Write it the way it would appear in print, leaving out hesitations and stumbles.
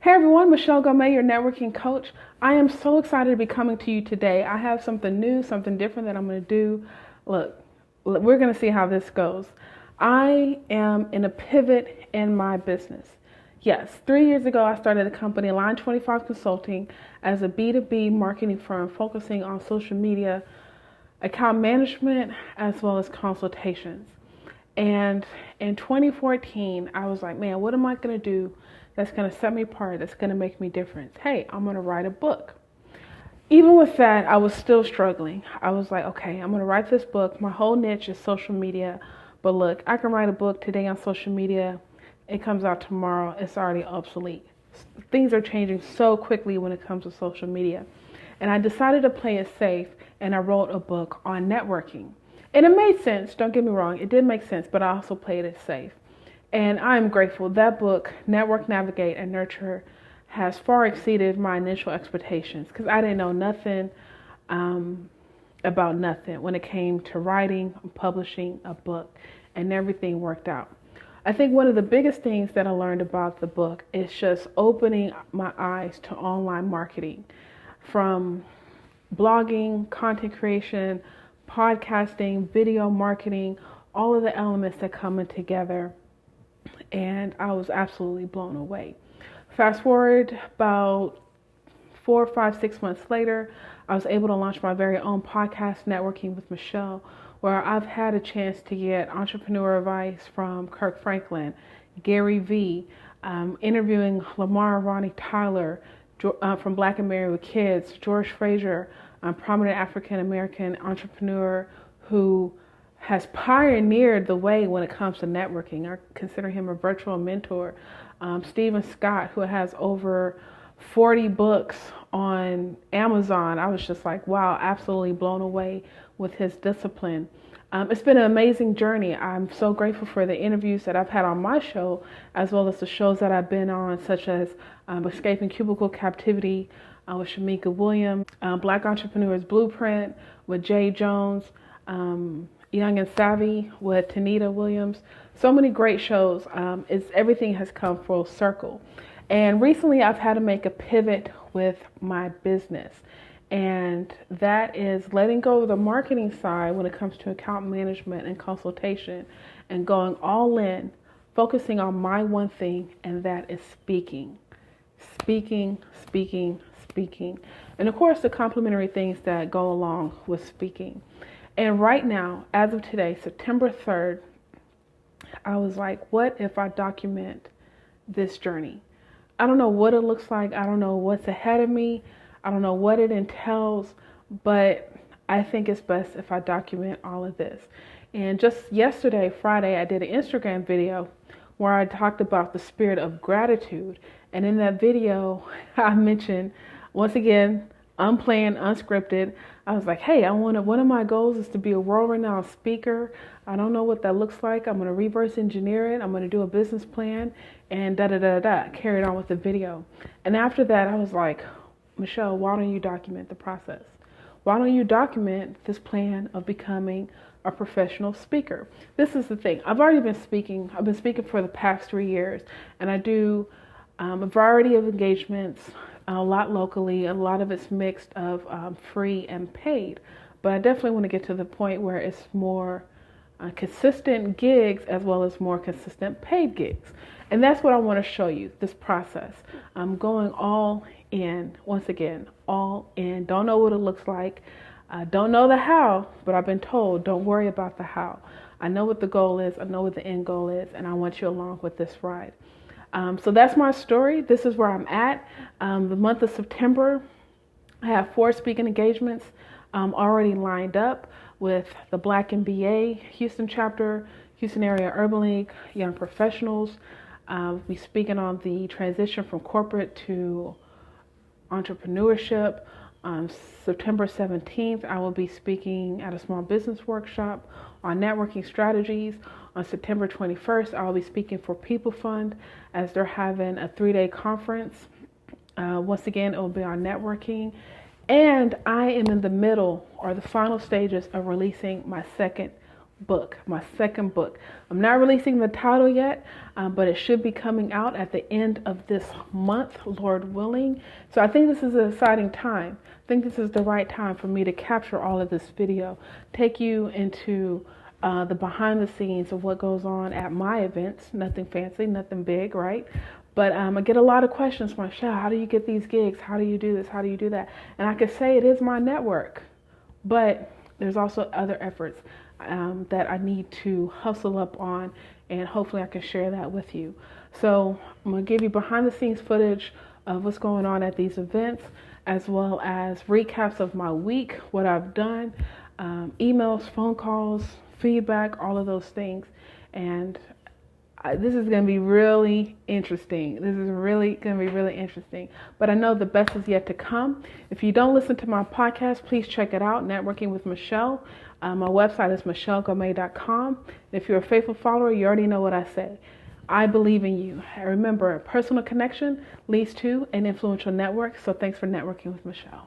Hey everyone, Michelle Ngome, your networking coach. I am so excited to be coming to you today. I have something new, something different that I'm going to do. Look, we're going to see how this goes. I am in a pivot in my business. Yes, 3 years ago, I started a company, Line 25 Consulting, as a B2B marketing firm focusing on social media, account management, as well as consultations. And in 2014, I was like, man, what am I going to do that's going to set me apart, that's going to make me different? Hey, I'm going to write a book. Even with that, I was still struggling. I was like, okay, I'm going to write this book. My whole niche is social media. But look, I can write a book today on social media. It comes out tomorrow. It's already obsolete. Things are changing so quickly when it comes to social media. And I decided to play it safe, and I wrote a book on networking. And it made sense, don't get me wrong, it did make sense, but I also played it safe. And I'm grateful. That book, Network, Navigate, and Nurture, has far exceeded my initial expectations because I didn't know nothing about nothing when it came to writing and publishing a book, and everything worked out. I think one of the biggest things that I learned about the book is just opening my eyes to online marketing, from blogging, content creation, podcasting, video marketing, all of the elements that come in together. And I was absolutely blown away. Fast forward about 4, 5, 6 months later, I was able to launch my very own podcast, Networking with Michelle, where I've had a chance to get entrepreneur advice from Kirk Franklin, Gary Vee, interviewing Lamar Ronnie Tyler from Black and Married with Kids, George Fraser, a prominent African-American entrepreneur who has pioneered the way when it comes to networking. I consider him a virtual mentor. Stephen Scott, who has over 40 books on Amazon. I was just like, wow, absolutely blown away with his discipline. It's been an amazing journey. I'm so grateful for the interviews that I've had on my show, as well as the shows that I've been on, such as Escaping Cubicle Captivity with Shamika Williams, Black Entrepreneurs Blueprint with Jay Jones, Young and Savvy with Tanita Williams. So many great shows. Everything has come full circle. And recently I've had to make a pivot with my business. And that is letting go of the marketing side when it comes to account management and consultation, and going all in, focusing on my one thing, and that is speaking. Speaking, speaking, speaking. And of course, the complementary things that go along with speaking. And right now, as of today, September 3rd, I was like, what if I document this journey? I don't know what it looks like. I don't know what's ahead of me. I don't know what it entails, but I think it's best if I document all of this. And just yesterday, Friday, I did an Instagram video where I talked about the spirit of gratitude. And in that video, I mentioned, once again, unplanned, unscripted, I was like, hey, one of my goals is to be a world-renowned speaker. I don't know what that looks like. I'm going to reverse engineer it. I'm going to do a business plan and da-da-da-da-da. Carried on with the video. And after that, I was like, Michelle, why don't you document the process? Why don't you document this plan of becoming a professional speaker? This is the thing. I've already been speaking. I've been speaking for the past 3 years, and I do a variety of engagements, a lot locally. A lot of it's mixed of free and paid, but I definitely want to get to the point where it's more consistent gigs as well as more consistent paid gigs. And that's what I want to show you, this process. I'm going all in, once again, all in. Don't know what it looks like. Don't know the how, but I've been told, don't worry about the how. I know what the goal is. I know what the end goal is, and I want you along with this ride. So that's my story. This is where I'm at. The month of September, I have 4 speaking engagements already lined up with the Black MBA Houston chapter, Houston Area Urban League, Young Professionals. We'll be speaking on the transition from corporate to entrepreneurship. On September 17th, I will be speaking at a small business workshop on networking strategies. On September 21st, I will be speaking for People Fund as they're having a 3-day conference. Once again, it will be on networking. And I am in the middle or the final stages of releasing my second book, my second book. I'm not releasing the title yet, but it should be coming out at the end of this month, Lord willing. So I think this is an exciting time. I think this is the right time for me to capture all of this video, take you into the behind the scenes of what goes on at my events. Nothing fancy, nothing big, right? But I get a lot of questions, Michelle, how do you get these gigs? How do you do this? How do you do that? And I could say it is my network, but there's also other efforts that I need to hustle up on, and hopefully I can share that with you. So I'm going to give you behind the scenes footage of what's going on at these events, as well as recaps of my week, what I've done, emails, phone calls, feedback, all of those things. And this is going to be really interesting. This is really going to be really interesting. But I know the best is yet to come. If you don't listen to my podcast, please check it out, Networking with Michelle. My website is michellegome.com. If you're a faithful follower, you already know what I say. I believe in you. Remember, a personal connection leads to an influential network. So thanks for networking with Michelle.